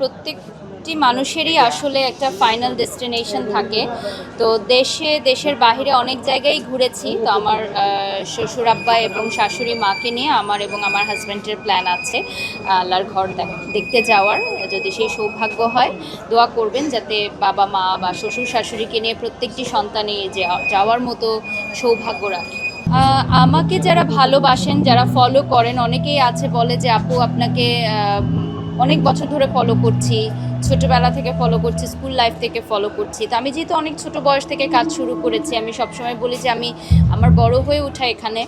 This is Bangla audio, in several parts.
প্রত্যেকটি মানুষেরই আসলে একটা ফাইনাল ডেস্টিনেশন থাকে। তো দেশের বাইরে অনেক জায়গায় ঘুরেছি। তো আমার শ্বশুর আব্বা এবং শাশুড়ি মাকে নিয়ে আমার এবং আমার হাজব্যান্ডের প্ল্যান আছে আল্লাহর ঘর দেখতে যাওয়ার। যদি সেই সৌভাগ্য হয়, দোয়া করবেন যাতে বাবা মা বা শ্বশুর শাশুড়িকে নিয়ে প্রত্যেকটি সন্তানই যাওয়ার মতো সৌভাগ্য রাখে। আমাকে যারা ভালোবাসেন, যারা ফলো করেন, অনেকেই আছে বলে যে আপু আপনাকে অনেক বছর ধরে ফলো করছি, ছোটোবেলা থেকে ফলো করছি, স্কুল লাইফ থেকে ফলো করছি। তো আমি যেহেতু অনেক ছোট বয়স থেকে কাজ শুরু করেছি, আমি সবসময় বলি যে আমার বড় হয়ে ওঠা এখানে।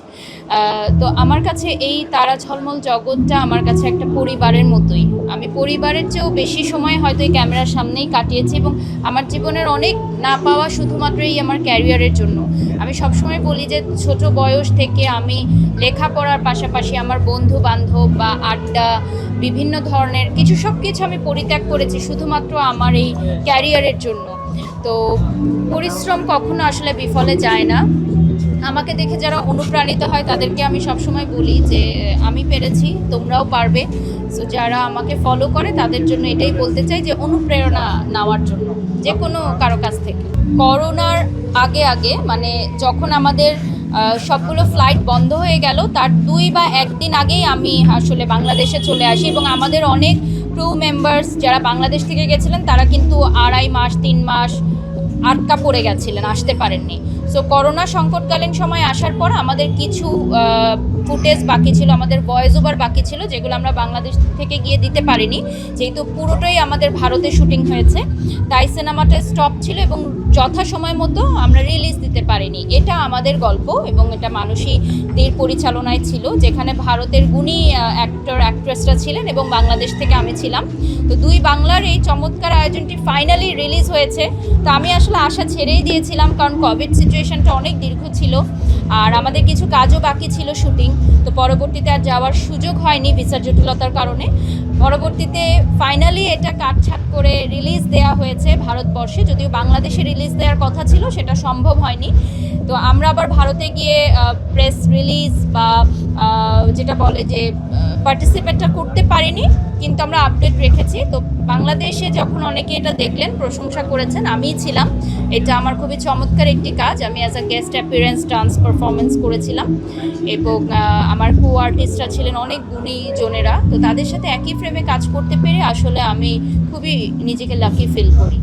তো আমার কাছে এই তারা ঝলমল জগৎটা আমার কাছে একটা পরিবারের মতোই। আমি পরিবারের চেয়েও বেশি সময় হয়তো এই ক্যামেরার সামনেই কাটিয়েছি এবং আমার জীবনের অনেক না পাওয়া শুধুমাত্রই আমার ক্যারিয়ারের জন্য। আমি সবসময় বলি যে ছোট বয়স থেকে আমি লেখাপড়ার পাশাপাশি আমার বন্ধু বান্ধব বা আড্ডা, বিভিন্ন ধরনের সব কিছু আমি পরিত্যাগ করেছি শুধুমাত্র আমার এই ক্যারিয়ারের জন্য। তো পরিশ্রম কখনো আসলে বিফলে যায় না। আমাকে দেখে যারা অনুপ্রাণিত হয় তাদেরকে আমি সবসময় বলি যে আমি পেরেছি, তোমরাও পারবে। সো যারা আমাকে ফলো করে তাদের জন্য এটাই বলতে চাই যে অনুপ্রেরণা নেওয়ার জন্য যে কোনো কারো কাছ থেকে। করোনার আগে মানে যখন আমাদের সবগুলো ফ্লাইট বন্ধ হয়ে গেল, তার 2 বা 1 দিন আগেই আমি আসলে বাংলাদেশে চলে আসি এবং আমাদের অনেক ক্রু মেম্বার্স যারা বাংলাদেশ থেকে গেছিলেন তারা কিন্তু 2.5 মাস 3 মাস আটকা পড়ে গেছিলেন, আসতে পারেননি। সো করোনা সংকটকালীন সময় আসার পর আমাদের কিছু ফুটেজ বাকি ছিল, আমাদের ভয়েস ওভার বাকি ছিল, যেগুলো আমরা বাংলাদেশ থেকে গিয়ে দিতে পারিনি, যেহেতু পুরোটাই আমাদের ভারতে শুটিং হয়েছে। তাই সিনেমাটা স্টপ ছিল এবং যথাসময় মতো আমরা রিলিজ দিতে পারিনি। এটা আমাদের গল্প এবং এটা মানসীদের পরিচালনায় ছিল, যেখানে ভারতের গুণী অ্যাক্টর অ্যাক্ট্রেসরা ছিলেন এবং বাংলাদেশ থেকে আমি ছিলাম। তো 2 বাংলার এই চমৎকার আয়োজনটি ফাইনালি রিলিজ হয়েছে। তো আমি আসলে আশা ছেড়েই দিয়েছিলাম, কারণ কোভিড সিচুয়েশনটা অনেক দীর্ঘ ছিল আর আমাদের কিছু কাজও বাকি ছিল শুটিং। তো পরবর্তীতে আর যাওয়ার সুযোগ হয়নি ভিসার জটিলতার কারণে। পরবর্তীতে ফাইনালি এটা কাটছাট করে রিলিজ দেওয়া হয়েছে ভারতবর্ষে, যদিও বাংলাদেশে রিলিজ দেওয়ার কথা ছিল, সেটা সম্ভব হয়নি। তো আমরা আবার ভারতে গিয়ে প্রেস রিলিজ বা যেটা বলে যে পার্টিসিপেটটা করতে পারিনি, কিন্তু আমরা আপডেট রেখেছি। তো বাংলাদেশে যখন অনেকে এটা দেখলেন, প্রশংসা করেছেন, আমিই ছিলাম। এটা আমার খুবই চমৎকার একটি কাজ। আমি as a guest appearance dance performance করেছিলাম এবং আমার কো আর্টিস্টরা ছিলেন অনেক গুণী জনেরা। তো তাদের সাথে একই ফ্রেমে কাজ করতে পেরে আসলে আমি খুবই নিজেকে লাকি ফিল করি।